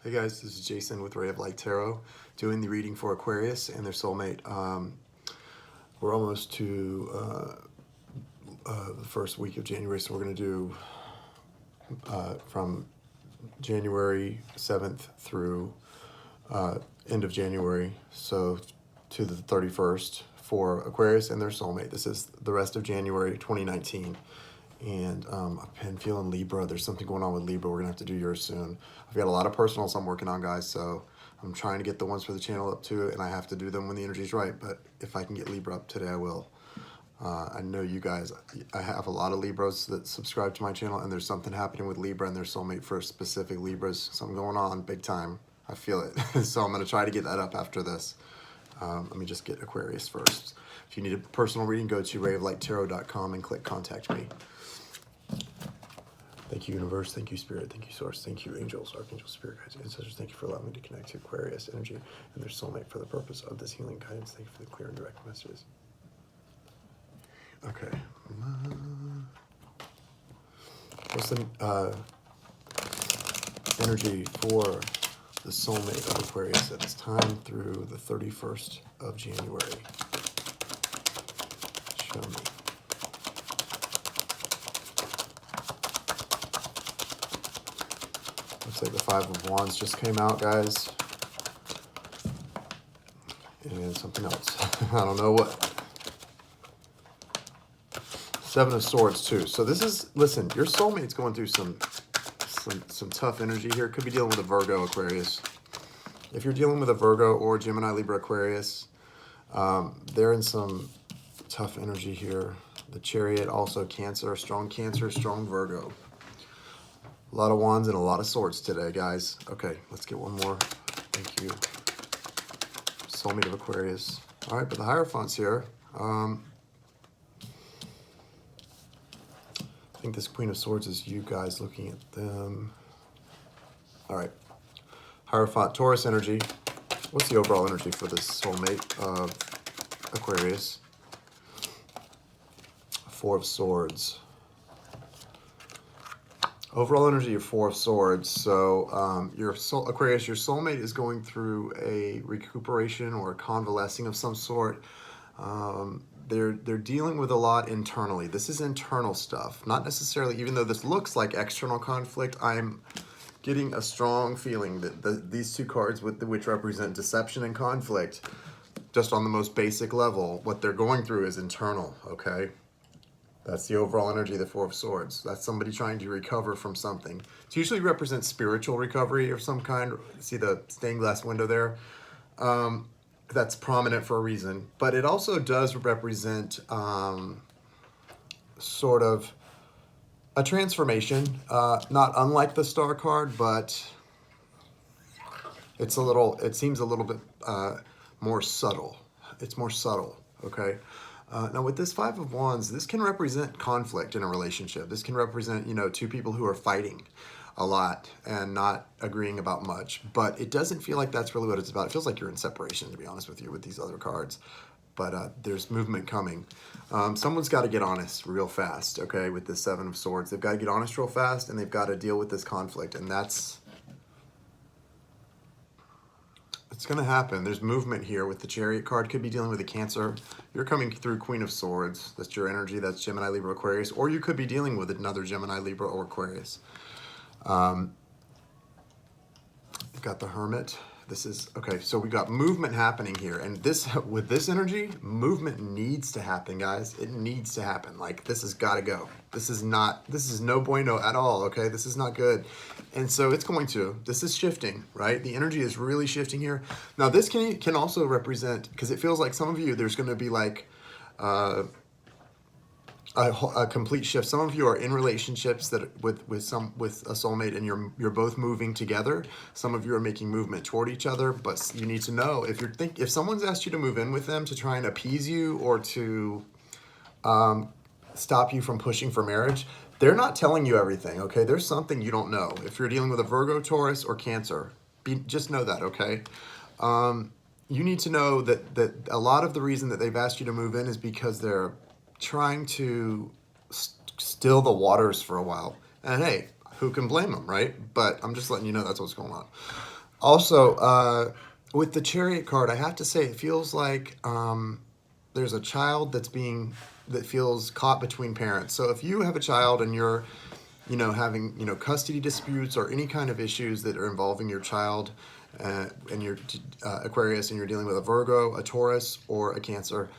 Hey guys, this is Jason with Ray of Light Tarot, doing the reading for Aquarius and their soulmate. We're almost to the first week of January, so we're going to do from January 7th through end of January, so to the 31st for Aquarius and their soulmate. This is the rest of January 2019. And I've been feeling Libra. There's something going on with Libra. We're going to have to do yours soon. I've got a lot of personals I'm working on, guys, so I'm trying to get the ones for the channel up too, and I have to do them when the energy's right, but if I can get Libra up today, I will. I know you guys, I have a lot of Libras that subscribe to my channel, and there's something happening with Libra and their soulmate for specific Libras. Something going on big time. I feel it. So I'm going to try to get that up after this. Let me just get Aquarius first. If you need a personal reading, go to rayoflighttarot.com and click Contact Me. Thank you, Universe. Thank you, Spirit. Thank you, Source. Thank you, Angels, Archangels, Spirit Guides, Ancestors. Thank you for allowing me to connect to Aquarius energy and their soulmate for the purpose of this healing guidance. Thank you for the clear and direct messages. Okay. What's the energy for the soulmate of Aquarius at this time through the 31st of January? Show me. Looks like the Five of Wands just came out, guys. And something else. I don't know what. Seven of Swords, too. So this is, listen, your soulmate's going through some tough energy here. Could be dealing with a Virgo, Aquarius. If you're dealing with a Virgo or Gemini, Libra, Aquarius, they're in some tough energy here. The Chariot, also Cancer, strong Virgo. A lot of Wands and a lot of Swords today, guys. Okay, let's get one more. Thank you. Soulmate of Aquarius. All right, but the Hierophant's here. I think this Queen of Swords is you guys looking at them. All right. Hierophant, Taurus energy. What's the overall energy for this soulmate of Aquarius? Four of Swords. Overall energy of Four of Swords. So Aquarius, your soulmate is going through a recuperation or a convalescing of some sort. They're dealing with a lot internally. This is internal stuff, not necessarily, even though this looks like external conflict, I'm getting a strong feeling that these two cards, which represent deception and conflict, just on the most basic level, what they're going through is internal, okay? That's the overall energy of the Four of Swords. That's somebody trying to recover from something. It usually represents spiritual recovery of some kind. See the stained glass window there? That's prominent for a reason. But it also does represent sort of a transformation. Not unlike the Star card, but it seems a little bit more subtle. It's more subtle, okay? Now with this Five of Wands, this can represent conflict in a relationship. This can represent, two people who are fighting a lot and not agreeing about much. But it doesn't feel like that's really what it's about. It feels like you're in separation, to be honest with you, with these other cards. But there's movement coming. Someone's got to get honest real fast, okay, with this Seven of Swords. They've got to get honest real fast, and they've got to deal with this conflict. And it's going to happen. There's movement here with the Chariot card. Could be dealing with a Cancer. You're coming through Queen of Swords. That's your energy. That's Gemini, Libra, Aquarius. Or you could be dealing with another Gemini, Libra, or Aquarius. You've got the Hermit. This is, okay, so we got movement happening here. And with this energy, movement needs to happen, guys. It needs to happen. Like, this has got to go. This is no bueno at all, okay? This is not good. And so it's going to. This is shifting, right? The energy is really shifting here. Now, this can also represent, because it feels like some of you, there's going to be like a complete shift. Some of you are in relationships that with a soulmate, and you're both moving together. Some of you are making movement toward each other, but you need to know if someone's asked you to move in with them to try and appease you or to stop you from pushing for marriage, they're not telling you everything, okay? There's something you don't know. If you're dealing with a Virgo, Taurus, or Cancer, just know that, okay? You need to know that a lot of the reason that they've asked you to move in is because they're trying to still the waters for a while. And hey, who can blame them, right? But I'm just letting you know that's what's going on. Also, with the Chariot card, I have to say it feels like there's a child that feels caught between parents. So if you have a child and you're, having, custody disputes or any kind of issues that are involving your child, and you're Aquarius, and you're dealing with a Virgo, a Taurus, or a Cancer,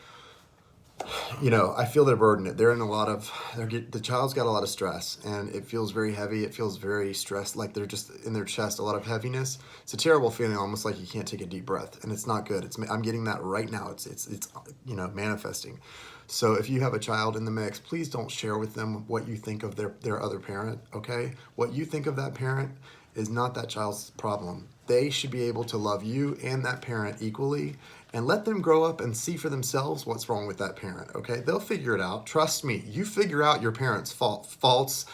I feel their burden. They're in the child's got a lot of stress, and it feels very heavy. It feels very stressed, like they're just in their chest, a lot of heaviness. It's a terrible feeling, almost like you can't take a deep breath, and it's not good. I'm getting that right now. It's manifesting. So if you have a child in the mix, please don't share with them what you think of their other parent, okay? What you think of that parent is not that child's problem. They should be able to love you and that parent equally, and let them grow up and see for themselves what's wrong with that parent, okay? They'll figure it out. Trust me, you figure out your parents' faults,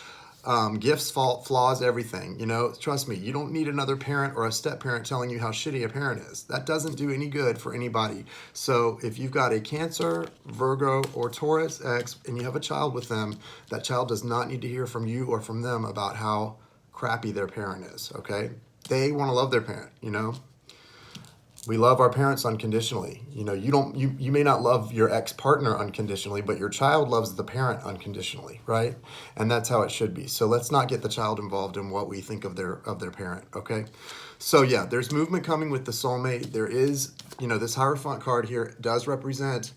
gifts, flaws, everything, Trust me, you don't need another parent or a step-parent telling you how shitty a parent is. That doesn't do any good for anybody. So if you've got a Cancer, Virgo, or Taurus X, and you have a child with them, that child does not need to hear from you or from them about how crappy their parent is, okay? They want to love their parent, We love our parents unconditionally. You may not love your ex-partner unconditionally, but your child loves the parent unconditionally, right? And that's how it should be. So let's not get the child involved in what we think of their parent, okay? So yeah, there's movement coming with the soulmate. There is, this Hierophant card here does represent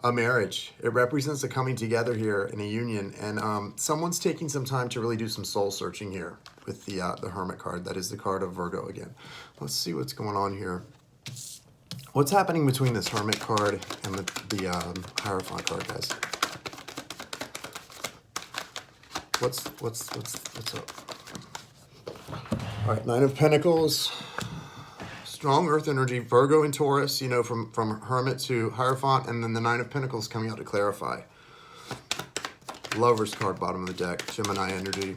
a marriage. It represents a coming together here in a union, and someone's taking some time to really do some soul searching here with the Hermit card. That is the card of Virgo again. Let's see what's going on here. What's happening between this Hermit card and the Hierophant card, guys? What's up? All right, Nine of Pentacles, strong Earth energy, Virgo and Taurus. From Hermit to Hierophant, and then the Nine of Pentacles coming out to clarify. Lover's card, bottom of the deck, Gemini energy,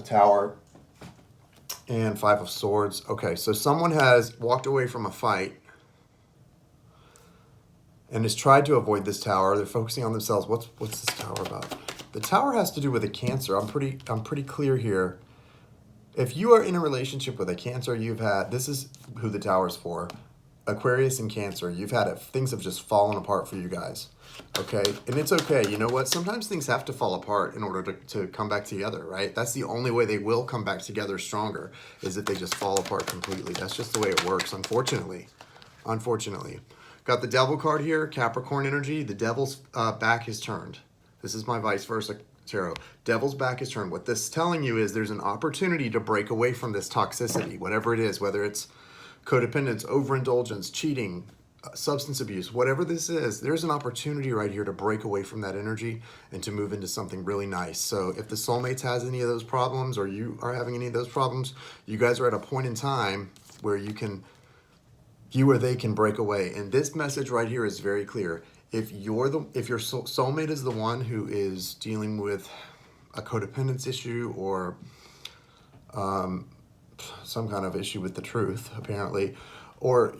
Tower. And Five of Swords. Okay, so someone has walked away from a fight and has tried to avoid this Tower. They're focusing on themselves. What's this Tower about? The Tower has to do with a Cancer. I'm pretty clear here. If you are in a relationship with a Cancer, this is who the Tower's for. Aquarius and Cancer. Things have just fallen apart for you guys. Okay, and it's okay. You know what? Sometimes things have to fall apart in order to come back together, right? That's the only way they will come back together stronger, is if they just fall apart completely. That's just the way it works, unfortunately. Got the Devil card here, Capricorn energy. The Devil's back is turned. This is my vice versa tarot. Devil's back is turned. What this is telling you is there's an opportunity to break away from this toxicity, whatever it is, whether it's codependence, overindulgence, cheating, substance abuse, whatever this is, there's an opportunity right here to break away from that energy and to move into something really nice. So if the soulmates has any of those problems, or you are having any of those problems, you guys are at a point in time where you or they can break away. And this message right here is very clear. If your soulmate is the one who is dealing with a codependence issue, or some kind of issue with the truth, apparently, or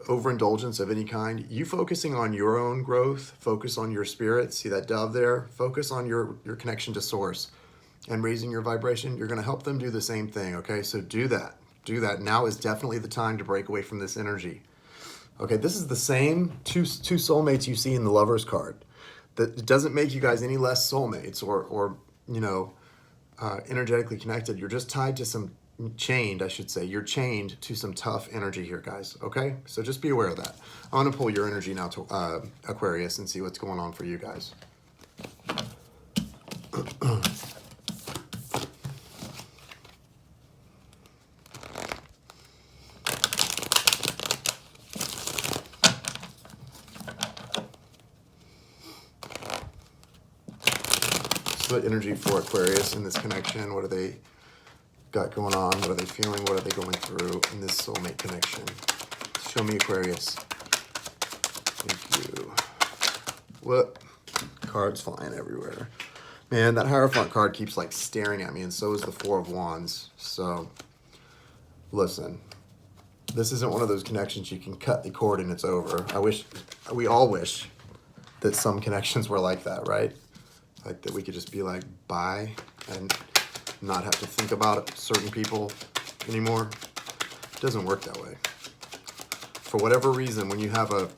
overindulgence of any kind, you focusing on your own growth, focus on your spirit, see that dove there, focus on your connection to source and raising your vibration. You're going to help them do the same thing. Okay, so do that. Now is definitely the time to break away from this energy. Okay, this is the same two soulmates you see in the Lover's card. That it doesn't make you guys any less soulmates or energetically connected. You're just tied to some chained, I should say. You're chained to some tough energy here, guys. Okay, so just be aware of that. I'm going to pull your energy now to Aquarius and see what's going on for you guys. Split energy for Aquarius in this connection. What do they got going on? What are they feeling? What are they going through in this soulmate connection? Show me Aquarius. Thank you. What? Cards flying everywhere. Man, that Hierophant card keeps like staring at me, and so is the Four of Wands. So, listen. This isn't one of those connections you can cut the cord and it's over. We all wish that some connections were like that, right? Like that we could just be like, bye, and not have to think about certain people anymore. It doesn't work that way. For whatever reason, when you have a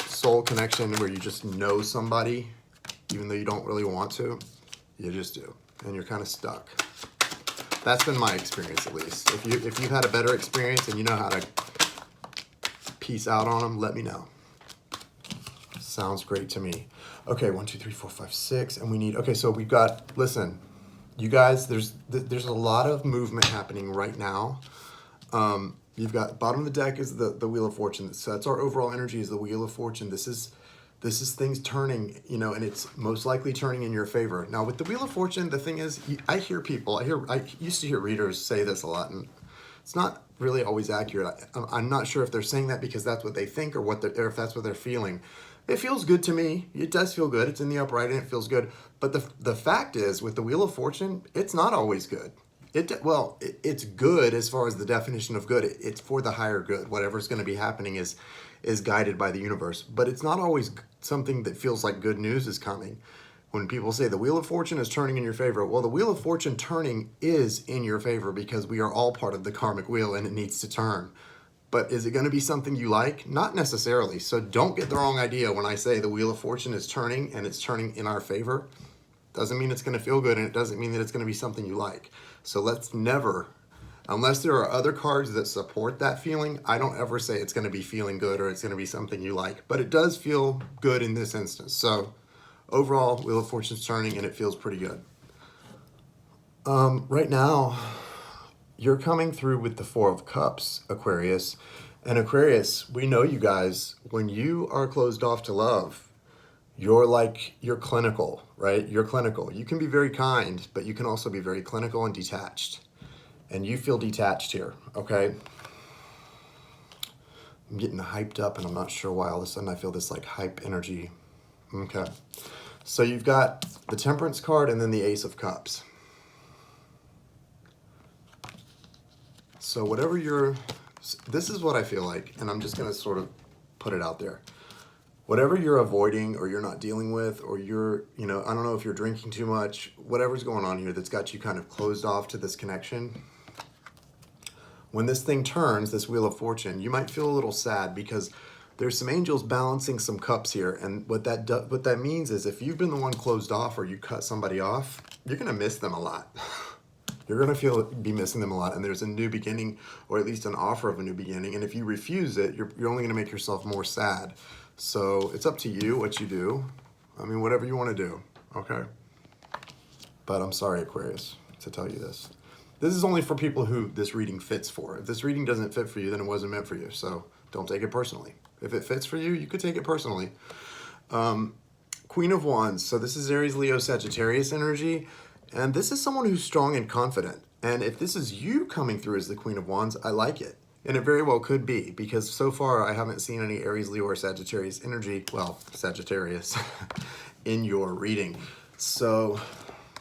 soul connection where you just know somebody, even though you don't really want to, you just do, and you're kind of stuck. That's been my experience, at least. If you've had a better experience and you know how to peace out on them, let me know. Sounds great to me. Okay, 1, 2, 3, 4, 5, 6, and we need. Okay, so we've got. Listen, you guys. There's a lot of movement happening right now. You've got bottom of the deck is the Wheel of Fortune. So that's our overall energy is the Wheel of Fortune. This is things turning, you know, and it's most likely turning in your favor. Now with the Wheel of Fortune, the thing is, I used to hear readers say this a lot, and it's not really always accurate. I'm not sure if they're saying that because that's what they think or or if that's what they're feeling. It feels good to me. It does feel good. It's in the upright and it feels good. But the fact is, with the Wheel of Fortune, it's not always good. It's good as far as the definition of good. It's for the higher good. Whatever's going to be happening is guided by the universe. But it's not always something that feels like good news is coming. When people say the Wheel of Fortune is turning in your favor, well, the Wheel of Fortune turning is in your favor because we are all part of the karmic wheel and it needs to turn. But is it going to be something you like? Not necessarily. So don't get the wrong idea when I say the Wheel of Fortune is turning and it's turning in our favor. Doesn't mean it's going to feel good, and it doesn't mean that it's going to be something you like. So let's never, unless there are other cards that support that feeling, I don't ever say it's going to be feeling good or it's going to be something you like. But it does feel good in this instance. So overall, Wheel of Fortune's turning and it feels pretty good. Right now, you're coming through with the Four of Cups, Aquarius. And Aquarius, we know you guys, when you are closed off to love, you're clinical, right? You're clinical. You can be very kind, but you can also be very clinical and detached. And you feel detached here, okay? I'm getting hyped up and I'm not sure why. All of a sudden I feel this like hype energy. Okay. So you've got the Temperance card and then the Ace of Cups. So this is what I feel like, and I'm just going to sort of put it out there. Whatever you're avoiding or you're not dealing with, or you're, I don't know if you're drinking too much, whatever's going on here that's got you kind of closed off to this connection. When this thing turns, this Wheel of Fortune, you might feel a little sad because there's some angels balancing some cups here. And what that means is if you've been the one closed off or you cut somebody off, you're going to miss them a lot. You're going to be missing them a lot, and there's a new beginning, or at least an offer of a new beginning. And if you refuse it, you're only going to make yourself more sad. So it's up to you what you do. I mean, whatever you want to do, okay? But I'm sorry, Aquarius, to tell you this. This is only for people who this reading fits for. If this reading doesn't fit for you, then it wasn't meant for you. So don't take it personally. If it fits for you, you could take it personally. Queen of Wands. So this is Aries, Leo, Sagittarius energy. And this is someone who's strong and confident. And if this is you coming through as the Queen of Wands, I like it. And it very well could be, because so far I haven't seen any Aries, Leo, or Sagittarius energy, well, Sagittarius, in your reading. So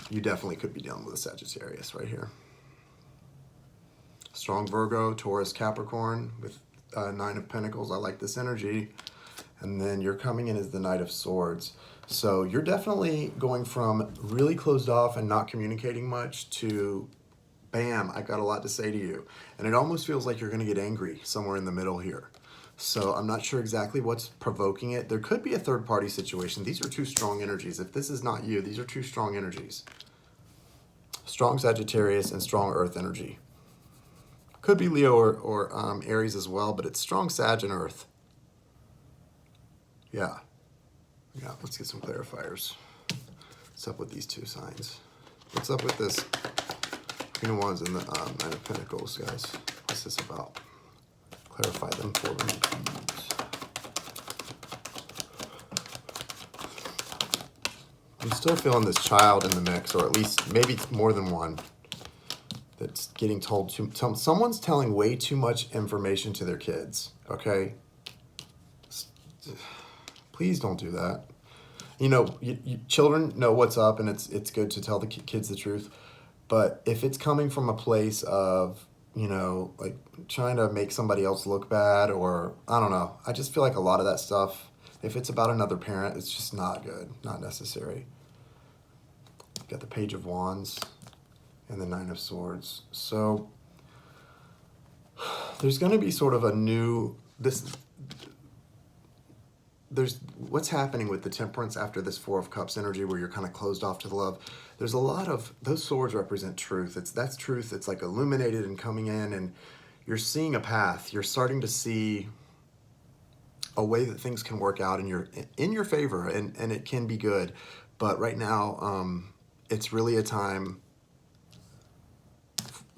you definitely could be dealing with a Sagittarius right here. Strong Virgo, Taurus, Capricorn with Nine of Pentacles. I like this energy. And then you're coming in as the Knight of Swords. So you're definitely going from really closed off and not communicating much to, bam, I've got a lot to say to you. And it almost feels like you're going to get angry somewhere in the middle here. So I'm not sure exactly what's provoking it. There could be a third-party situation. These are two strong energies. If this is not you, these are two strong energies. Strong Sagittarius and strong Earth energy. Could be Leo or Aries as well, but it's strong Sag and Earth. Yeah, let's get some clarifiers. What's up with these two signs? What's up with this Queen of Wands and the Nine of Pentacles, guys? What's this about? Clarify them for me, please. I'm still feeling this child in the mix, or at least maybe more than one, that's getting told someone's telling way too much information to their kids, okay? Please don't do that. Children know what's up, and it's good to tell the kids the truth. But if it's coming from a place of, like trying to make somebody else look bad, or I don't know. I just feel like a lot of that stuff, if it's about another parent, it's just not good, not necessary. got the Page of Wands and the Nine of Swords. So there's going to be sort of a new, there's what's happening with the Temperance after this Four of Cups energy where you're kind of closed off to the love. There's a lot of, those swords represent truth. That's truth. It's like illuminated and coming in, and you're seeing a path. You're starting to see a way that things can work out in your favor, and it can be good. But right now, it's really a time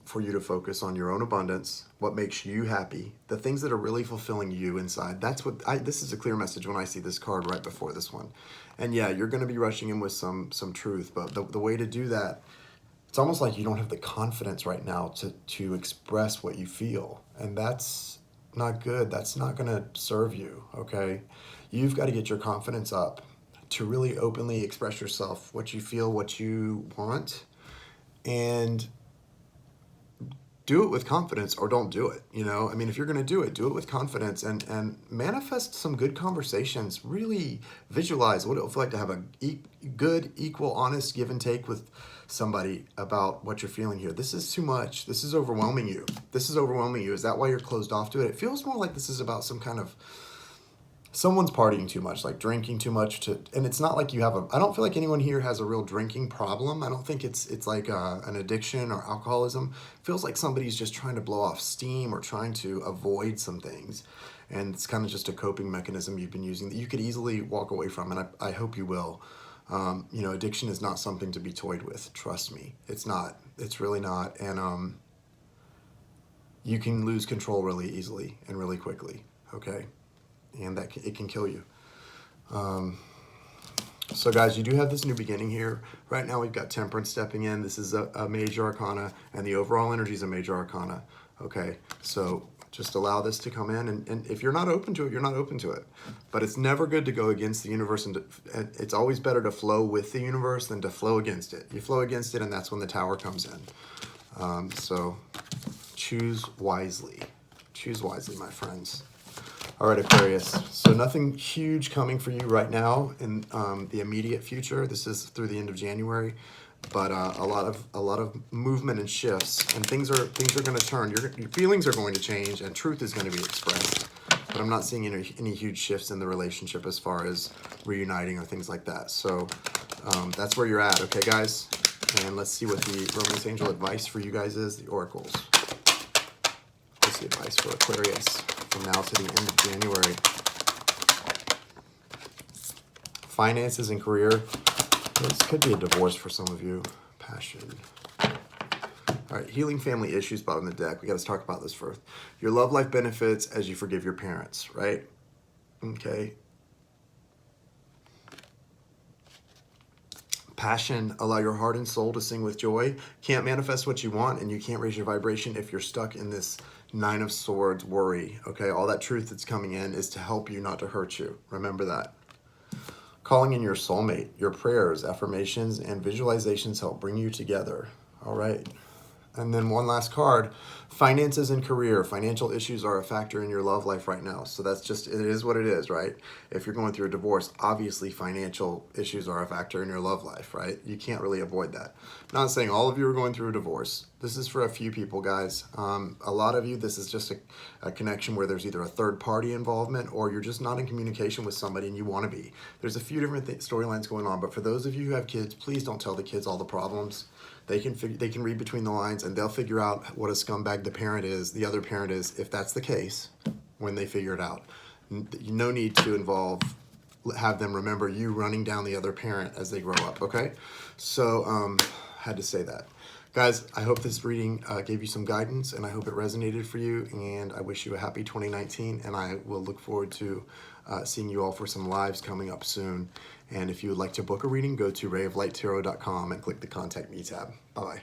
for you to focus on your own abundance, what makes you happy, the things that are really fulfilling you inside. That's what this is a clear message when I see this card right before this one. And yeah, you're going to be rushing in with some truth, but the way to do that, it's almost like you don't have the confidence right now to express what you feel. And that's not good. That's not going to serve you, okay? You've got to get your confidence up to really openly express yourself, what you feel, what you want, and do it with confidence, or don't do it. You know, I mean, if you're going to do it with confidence, and manifest some good conversations. Really visualize what it will feel like to have a good, equal, honest give and take with somebody about what you're feeling here. This is too much. This is overwhelming you. This is overwhelming you. Is that why you're closed off to it? It feels more like this is about some kind of, someone's partying too much, like drinking too much and it's not like you have I don't feel like anyone here has a real drinking problem. I don't think it's like an addiction or alcoholism. It feels like somebody's just trying to blow off steam or trying to avoid some things. And it's kind of just a coping mechanism you've been using that you could easily walk away from. And I hope you will. You know, addiction is not something to be toyed with. Trust me. It's not. It's really not. And you can lose control really easily and really quickly. Okay? And that it can kill you. So guys, you do have this new beginning here. Right now we've got Temperance stepping in. This is a major arcana, and the overall energy is a major arcana. Okay, so just allow this to come in, and if you're not open to it, you're not open to it. But it's never good to go against the universe, and it's always better to flow with the universe than to flow against it. You flow against it, and that's when the Tower comes in. So choose wisely. Choose wisely, my friends. All right, Aquarius. So nothing huge coming for you right now in the immediate future. This is through the end of January, but a lot of movement and shifts, and things are going to turn. Your feelings are going to change, and truth is going to be expressed. But I'm not seeing any huge shifts in the relationship as far as reuniting or things like that. So that's where you're at, okay, guys? And let's see what the Romance Angel advice for you guys is. The oracles. What's the advice for Aquarius from now to the end of January? Finances and career. This could be a divorce for some of you. Passion. All right, healing family issues, bottom of the deck. We got to talk about this first. Your love life benefits as you forgive your parents, right? Okay. Passion, allow your heart and soul to sing with joy. Can't manifest what you want, and you can't raise your vibration if you're stuck in this Nine of Swords worry, okay? All that truth that's coming in is to help you, not to hurt you. Remember that. Calling in your soulmate. Your prayers, affirmations, and visualizations help bring you together. All right. And then one last card. Finances and career. Financial issues are a factor in your love life right now. So that's just, it is what it is, right? If you're going through a divorce, obviously financial issues are a factor in your love life, right? You can't really avoid that. I'm not saying all of you are going through a divorce. This is for a few people, guys. A lot of you, this is just a connection where there's either a third party involvement or you're just not in communication with somebody and you want to be. There's a few different storylines going on, but for those of you who have kids, please don't tell the kids all the problems. They can read between the lines, and they'll figure out what a scumbag the other parent is, if that's the case, when they figure it out. No need to have them remember you running down the other parent as they grow up, okay? So, had to say that. Guys, I hope this reading gave you some guidance, and I hope it resonated for you, and I wish you a happy 2019, and I will look forward to seeing you all for some lives coming up soon. And if you would like to book a reading, go to rayoflighttarot.com and click the Contact Me tab. Bye-bye.